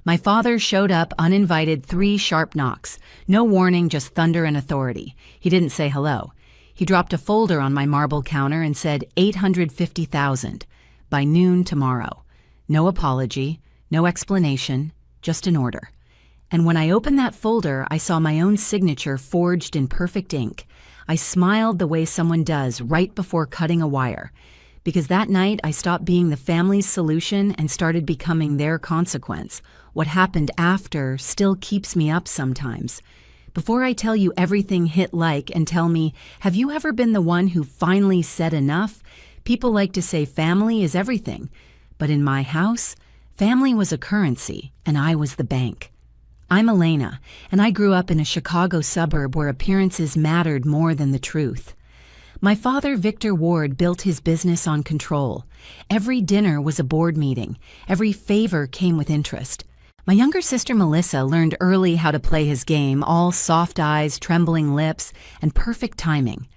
My father showed up uninvited, 3 sharp knocks. No warning, just thunder and authority. He didn't say hello. He dropped a folder on my marble counter and said 850,000 by noon tomorrow. No apology, no explanation, just an order. And when I opened that folder, I saw my own signature forged in perfect ink. I smiled the way someone does right before cutting a wire. Because that night I stopped being the family's solution and started becoming their consequence. What happened after still keeps me up sometimes. Before I tell you everything hit like and tell me, have you ever been the one who finally said enough? People like to say family is everything. But in my house, family was a currency and I was the bank. I'm Elena, and I grew up in a Chicago suburb where appearances mattered more than the truth. My father, Victor Ward, built his business on control. Every dinner was a board meeting. Every favor came with interest. My younger sister, Melissa, learned early how to play his game, all soft eyes, trembling lips, and perfect timing.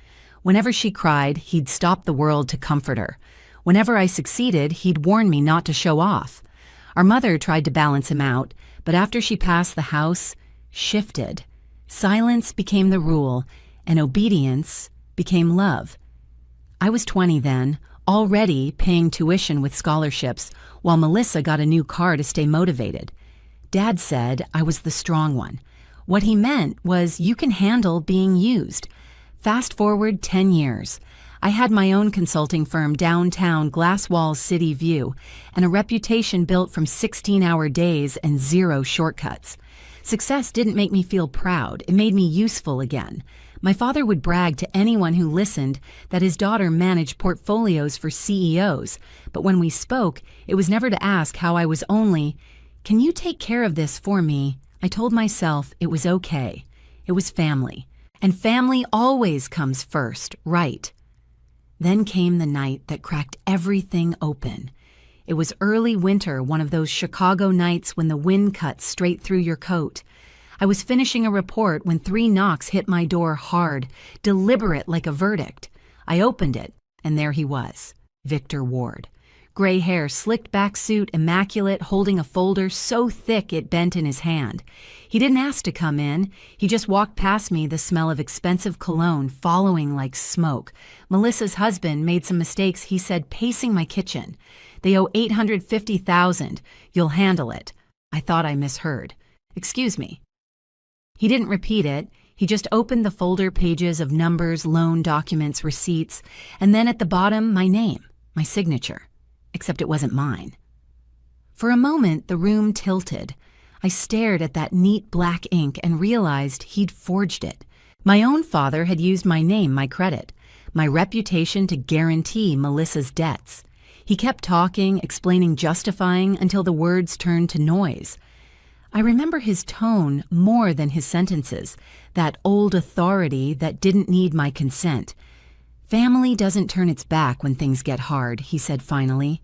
Whenever she cried, he'd stop the world to comfort her. Whenever I succeeded, he'd warn me not to show off. Our mother tried to balance him out, but after she passed, the house shifted. Silence became the rule, and obedience became love. I was 20 then, already paying tuition with scholarships, while Melissa got a new car to stay motivated. Dad said I was the strong one. What he meant was you can handle being used. Fast forward 10 years. I had my own consulting firm downtown, glass walls, city view, and a reputation built from 16-hour days and 0 shortcuts. Success didn't make me feel proud. It made me useful again. My father would brag to anyone who listened that his daughter managed portfolios for CEOs, but when we spoke, it was never to ask how I was only, "Can you take care of this for me?" I told myself it was okay. It was family. And family always comes first, right? Then came the night that cracked everything open. It was early winter, one of those Chicago nights when the wind cuts straight through your coat. I was finishing a report when 3 knocks hit my door hard, deliberate like a verdict. I opened it, and there he was, Victor Ward. Gray hair, slicked back suit, immaculate, holding a folder so thick it bent in his hand. He didn't ask to come in. He just walked past me, the smell of expensive cologne following like smoke. Melissa's husband made some mistakes, he said, pacing my kitchen. They owe $850,000. You'll handle it. I thought I misheard. Excuse me. He didn't repeat it. He just opened the folder pages of numbers, loan documents, receipts, and then at the bottom, my name, my signature. Except it wasn't mine. For a moment, the room tilted. I stared at that neat black ink and realized he'd forged it. My own father had used my name, my credit, my reputation to guarantee Melissa's debts. He kept talking, explaining, justifying, until the words turned to noise. I remember his tone more than his sentences, that old authority that didn't need my consent. Family doesn't turn its back when things get hard, he said finally,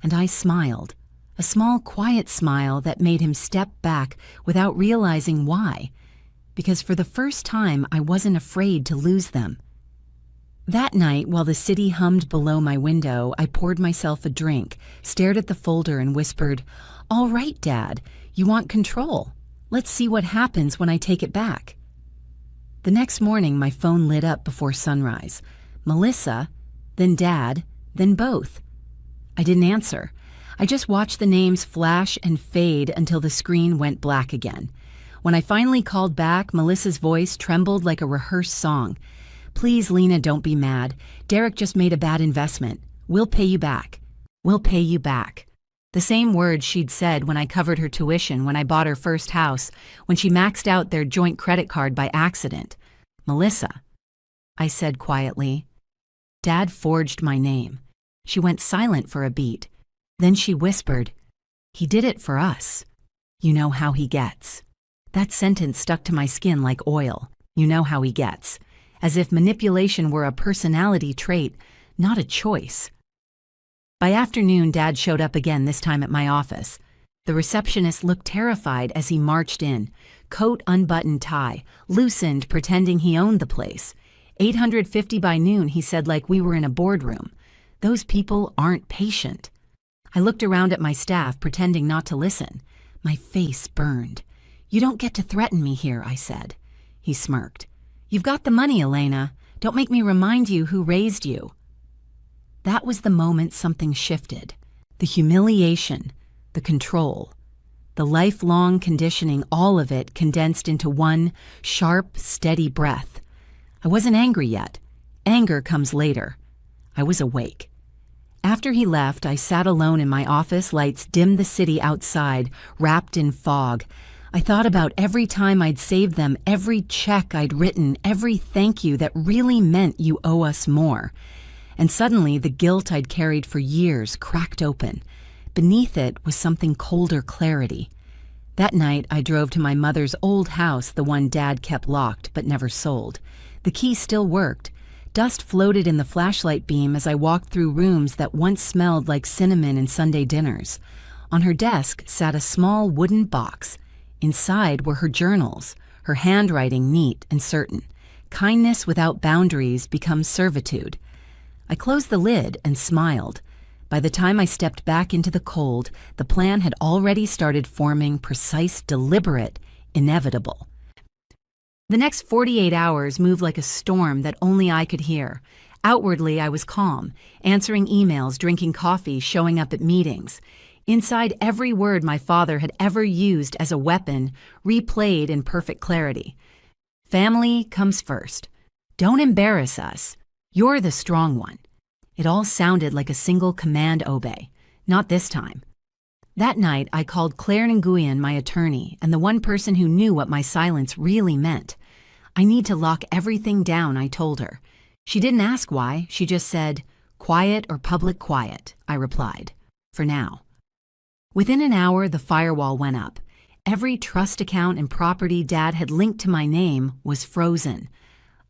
and I smiled, a small, quiet smile that made him step back without realizing why, because for the first time I wasn't afraid to lose them. That night, while the city hummed below my window, I poured myself a drink, stared at the folder and whispered, "All right, Dad, you want control. Let's see what happens when I take it back." The next morning, my phone lit up before sunrise. Melissa, then Dad, then both. I didn't answer. I just watched the names flash and fade until the screen went black again. When I finally called back, Melissa's voice trembled like a rehearsed song. "Please, Lena, don't be mad. Derek just made a bad investment. We'll pay you back. We'll pay you back." The same words she'd said when I covered her tuition, when I bought her first house, when she maxed out their joint credit card by accident. "Melissa," I said quietly. Dad forged my name. She went silent for a beat. Then she whispered, "He did it for us. You know how he gets." That sentence stuck to my skin like oil. You know how he gets. As if manipulation were a personality trait, not a choice. By afternoon, Dad showed up again, this time at my office. The receptionist looked terrified as he marched in. Coat unbuttoned, tie, loosened, pretending he owned the place. 850 by noon, he said, like we were in a boardroom. Those people aren't patient. I looked around at my staff, pretending not to listen. My face burned. "You don't get to threaten me here," I said. He smirked. "You've got the money, Elena. Don't make me remind you who raised you." That was the moment something shifted. The humiliation, the control, the lifelong conditioning, all of it condensed into one sharp, steady breath. I wasn't angry yet. Anger comes later. I was awake. After he left, I sat alone in my office. Lights dimmed the city outside, wrapped in fog. I thought about every time I'd saved them, every check I'd written, every thank you that really meant you owe us more. And suddenly, the guilt I'd carried for years cracked open. Beneath it was something colder clarity. That night, I drove to my mother's old house, the one Dad kept locked but never sold. The key still worked. Dust floated in the flashlight beam as I walked through rooms that once smelled like cinnamon and Sunday dinners. On her desk sat a small wooden box. Inside were her journals, her handwriting neat and certain. Kindness without boundaries becomes servitude. I closed the lid and smiled. By the time I stepped back into the cold, the plan had already started forming, precise, deliberate, inevitable. The next 48 hours moved like a storm that only I could hear. Outwardly, I was calm, answering emails, drinking coffee, showing up at meetings. Inside, every word my father had ever used as a weapon replayed in perfect clarity. Family comes first. Don't embarrass us. You're the strong one. It all sounded like a single command obey. Not this time. That night, I called Claire Nguyen, my attorney, and the one person who knew what my silence really meant. "I need to lock everything down," I told her. She didn't ask why. She just said, "Quiet or public quiet," I replied. "For now." Within an hour, the firewall went up. Every trust account and property Dad had linked to my name was frozen.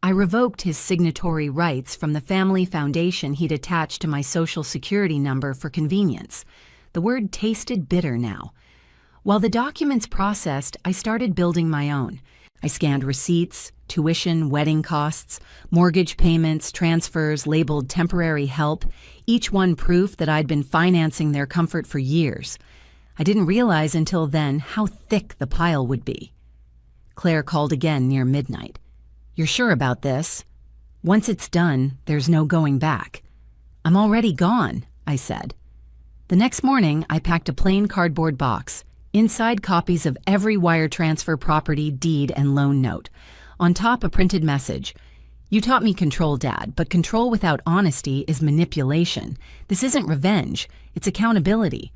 I revoked his signatory rights from the family foundation he'd attached to my Social Security number for convenience. The word tasted bitter now. While the documents processed, I started building my own. I scanned receipts, tuition, wedding costs, mortgage payments, transfers labeled temporary help, each one proof that I'd been financing their comfort for years. I didn't realize until then how thick the pile would be. Claire called again near midnight. "You're sure about this? Once it's done, there's no going back." "I'm already gone," I said. The next morning, I packed a plain cardboard box. Inside, copies of every wire transfer, property, deed, and loan note. On top, a printed message. "You taught me control, Dad, but control without honesty is manipulation. This isn't revenge, it's accountability."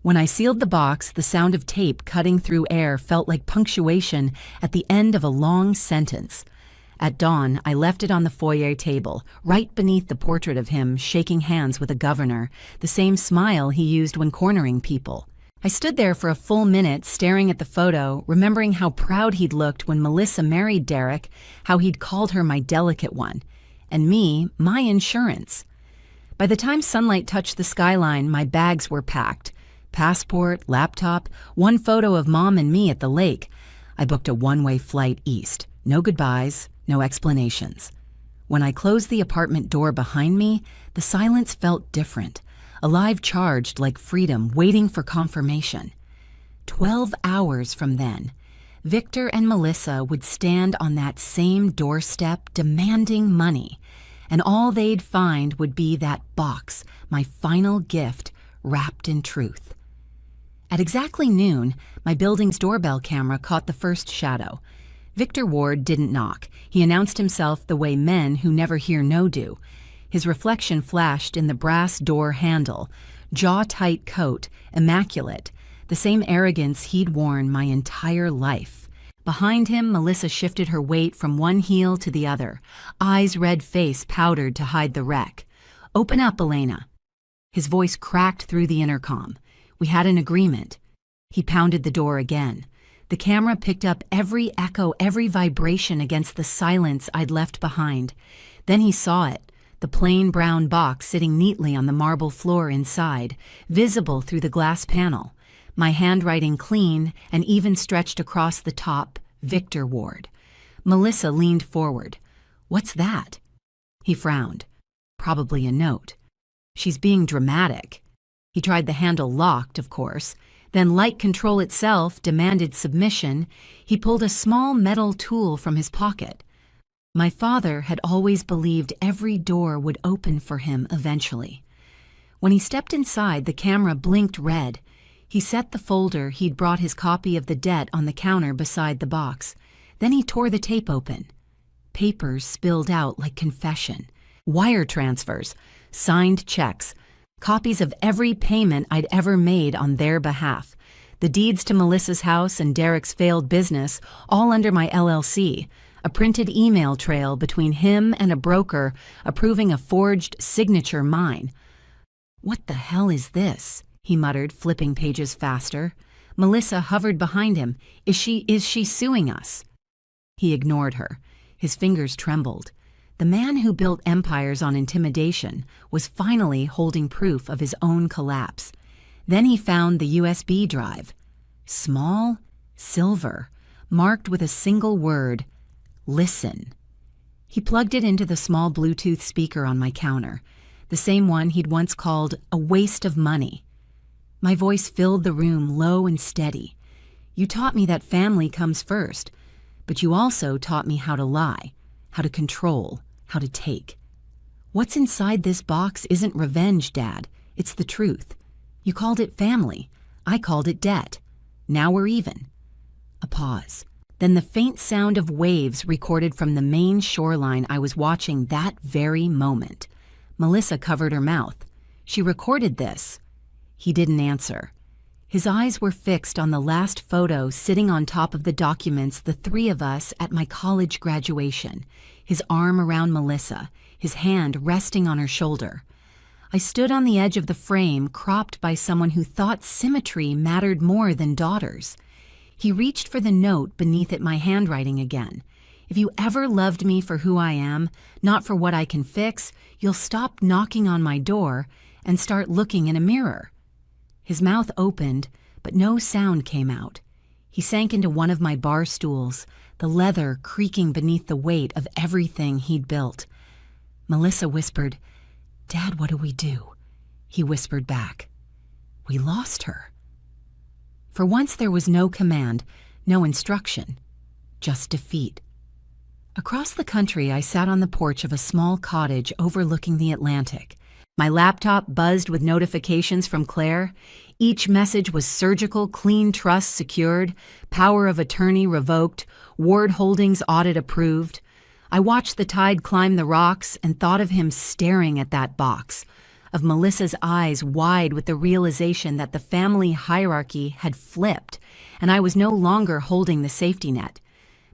When I sealed the box, the sound of tape cutting through air felt like punctuation at the end of a long sentence. At dawn, I left it on the foyer table, right beneath the portrait of him shaking hands with a governor, the same smile he used when cornering people. I stood there for a full minute staring at the photo, remembering how proud he'd looked when Melissa married Derek, how he'd called her my delicate one, and me, my insurance. By the time sunlight touched the skyline, my bags were packed. Passport, laptop, one photo of Mom and me at the lake. I booked a one-way flight east. No goodbyes, no explanations. When I closed the apartment door behind me, the silence felt different, alive, charged like freedom, waiting for confirmation. 12 hours from then, Victor and Melissa would stand on that same doorstep demanding money, and all they'd find would be that box, my final gift, wrapped in truth. At exactly noon, my building's doorbell camera caught the first shadow. Victor Ward didn't knock. He announced himself the way men who never hear no do. His reflection flashed in the brass door handle. Jaw-tight coat, immaculate, the same arrogance he'd worn my entire life. Behind him, Melissa shifted her weight from one heel to the other, eyes red, face powdered to hide the wreck. "Open up, Elena." His voice cracked through the intercom. We had an agreement. He pounded the door again. The camera picked up every echo, every vibration against the silence I'd left behind. Then he saw it, the plain brown box sitting neatly on the marble floor inside, visible through the glass panel. My handwriting clean and even stretched across the top, Victor Ward. Melissa leaned forward. "What's that?" He frowned. "Probably a note." "She's being dramatic." He tried the handle locked, of course. Then, like control itself demanded submission, he pulled a small metal tool from his pocket. My father had always believed every door would open for him eventually. When he stepped inside, the camera blinked red. He set the folder he'd brought his copy of the debt on the counter beside the box. Then he tore the tape open. Papers spilled out like confession. Wire transfers, signed checks, copies of every payment I'd ever made on their behalf. The deeds to Melissa's house and Derek's failed business, all under my LLC. A printed email trail between him and a broker approving a forged signature mine. "What the hell is this?" he muttered, flipping pages faster. Melissa hovered behind him. Is she suing us?" He ignored her. His fingers trembled. The man who built empires on intimidation was finally holding proof of his own collapse. Then he found the USB drive. Small, silver, marked with a single word, "Listen." He plugged it into the small Bluetooth speaker on my counter, the same one he'd once called a waste of money. My voice filled the room low and steady. "You taught me that family comes first, but you also taught me how to lie, how to control, how to take. What's inside this box isn't revenge, Dad. It's the truth. You called it family. I called it debt. Now we're even." A pause. Then the faint sound of waves recorded from the main shoreline I was watching that very moment. Melissa covered her mouth. She recorded this. He didn't answer. His eyes were fixed on the last photo sitting on top of the documents, the three of us at my college graduation, his arm around Melissa, his hand resting on her shoulder. I stood on the edge of the frame, cropped by someone who thought symmetry mattered more than daughters. He reached for the note beneath it, my handwriting again. "If you ever loved me for who I am, not for what I can fix, you'll stop knocking on my door and start looking in a mirror." His mouth opened, but no sound came out. He sank into one of my bar stools, the leather creaking beneath the weight of everything he'd built. Melissa whispered, "Dad, what do we do?" He whispered back, "We lost her." For once there was no command, no instruction, just defeat. Across the country, I sat on the porch of a small cottage overlooking the Atlantic. My laptop buzzed with notifications from Claire. Each message was surgical, clean trust secured, power of attorney revoked, Ward Holdings audit approved. I watched the tide climb the rocks and thought of him staring at that box, of Melissa's eyes wide with the realization that the family hierarchy had flipped, and I was no longer holding the safety net.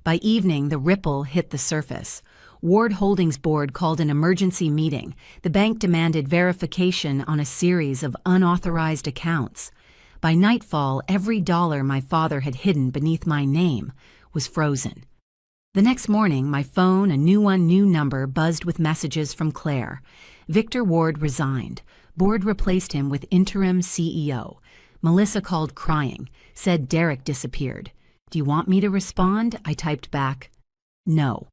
By evening, the ripple hit the surface. Ward Holdings board called an emergency meeting. The bank demanded verification on a series of unauthorized accounts. By nightfall, every dollar my father had hidden beneath my name was frozen. The next morning, my phone, a new number, buzzed with messages from Claire. Victor Ward resigned. Board replaced him with interim CEO. Melissa called crying, said Derek disappeared. "Do you want me to respond?" I typed back, "No."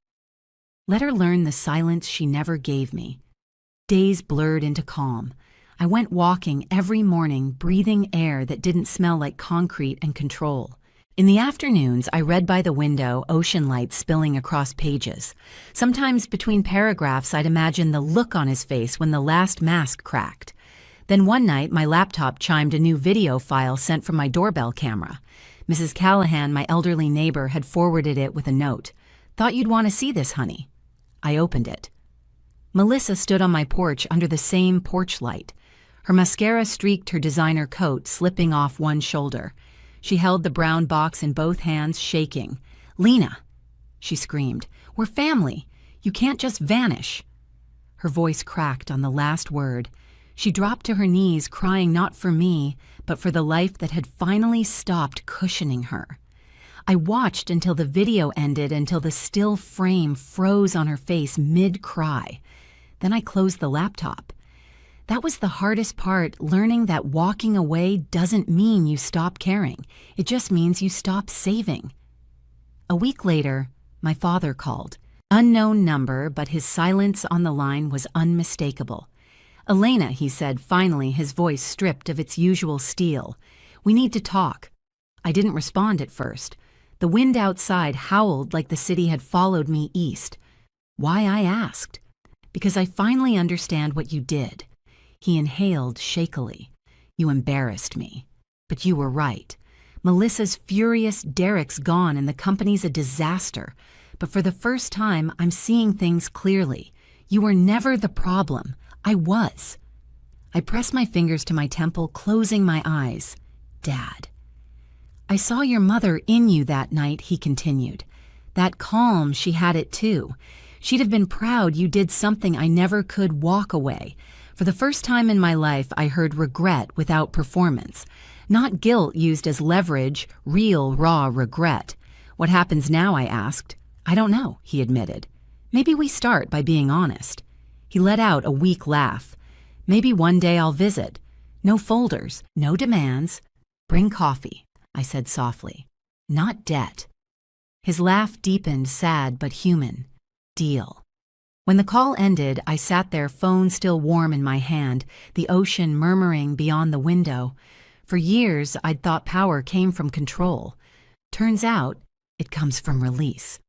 Let her learn the silence she never gave me. Days blurred into calm. I went walking every morning, breathing air that didn't smell like concrete and control. In the afternoons, I read by the window, ocean light spilling across pages. Sometimes between paragraphs, I'd imagine the look on his face when the last mask cracked. Then one night, my laptop chimed a new video file sent from my doorbell camera. Mrs. Callahan, my elderly neighbor, had forwarded it with a note. "Thought you'd want to see this, honey." I opened it. Melissa stood on my porch under the same porch light. Her mascara streaked her designer coat, slipping off one shoulder. She held the brown box in both hands, shaking. "Lena," she screamed, "we're family. You can't just vanish." Her voice cracked on the last word. She dropped to her knees, crying not for me, but for the life that had finally stopped cushioning her. I watched until the video ended, until the still frame froze on her face mid-cry. Then I closed the laptop. That was the hardest part, learning that walking away doesn't mean you stop caring. It just means you stop saving. A week later, my father called. Unknown number, but his silence on the line was unmistakable. "Elena," he said, finally, his voice stripped of its usual steel. We need to talk. I didn't respond at first. The wind outside howled like the city had followed me east. Why, I asked. Because I finally understand what you did. He inhaled shakily. You embarrassed me. But you were right. Melissa's furious, Derek's gone, and the company's a disaster. But for the first time, I'm seeing things clearly. You were never the problem. I was. I pressed my fingers to my temple, closing my eyes. Dad. I saw your mother in you that night, he continued. That calm, she had it too. She'd have been proud you did something I never could. Walk away. For the first time in my life, I heard regret without performance. Not guilt used as leverage, real, raw regret. What happens now, I asked. I don't know, he admitted. Maybe we start by being honest. He let out a weak laugh. Maybe one day I'll visit. No folders, no demands. Bring coffee, I said softly. Not debt. His laugh deepened, sad but human. Deal. When the call ended, I sat there, phone still warm in my hand, the ocean murmuring beyond the window. For years, I'd thought power came from control. Turns out, it comes from release.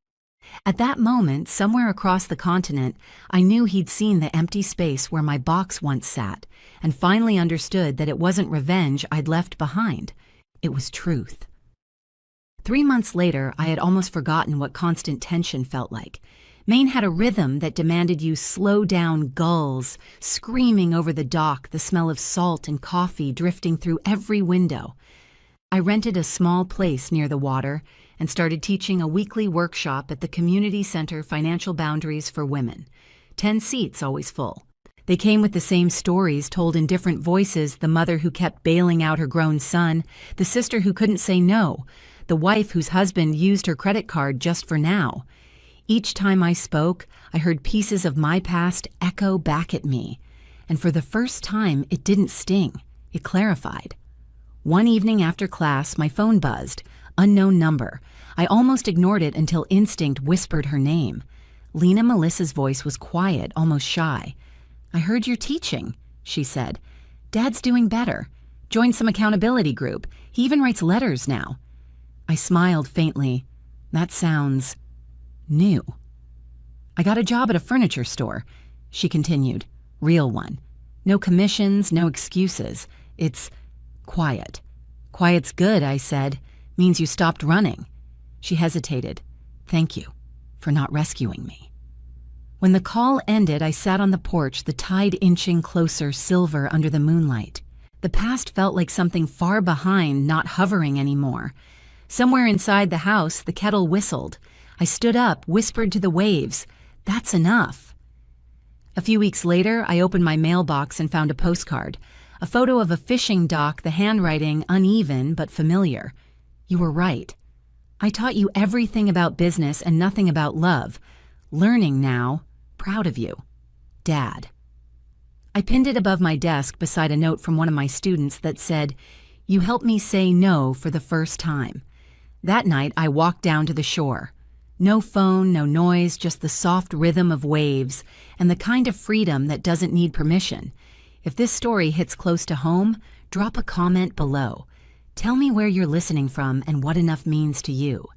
At that moment, somewhere across the continent, I knew he'd seen the empty space where my box once sat, and finally understood that it wasn't revenge I'd left behind. It was truth. 3 months later, I had almost forgotten what constant tension felt like. Maine had a rhythm that demanded you slow down, gulls, screaming over the dock, the smell of salt and coffee drifting through every window. I rented a small place near the water and started teaching a weekly workshop at the Community Center Financial Boundaries for Women. 10 seats, always full. They came with the same stories told in different voices, the mother who kept bailing out her grown son, the sister who couldn't say no, the wife whose husband used her credit card just for now. Each time I spoke, I heard pieces of my past echo back at me. And for the first time, it didn't sting. It clarified. One evening after class, my phone buzzed. Unknown number. I almost ignored it until instinct whispered her name. Lena Melissa's voice was quiet, almost shy. I heard you're teaching, she said. Dad's doing better. Joined some accountability group. He even writes letters now. I smiled faintly. That sounds new. I got a job at a furniture store, she continued. Real one. No commissions, no excuses. It's quiet. Quiet's good, I said. Means you stopped running. She hesitated. Thank you for not rescuing me. When the call ended, I sat on the porch, the tide inching closer, silver under the moonlight. The past felt like something far behind, not hovering anymore. Somewhere inside the house, the kettle whistled. I stood up, whispered to the waves, "That's enough." A few weeks later, I opened my mailbox and found a postcard. A photo of a fishing dock, the handwriting uneven but familiar. You were right. I taught you everything about business and nothing about love. Learning now. Proud of you. Dad. I pinned it above my desk beside a note from one of my students that said, "You helped me say no for the first time." That night, I walked down to the shore. No phone, no noise, just the soft rhythm of waves and the kind of freedom that doesn't need permission. If this story hits close to home, drop a comment below. Tell me where you're listening from and what enough means to you.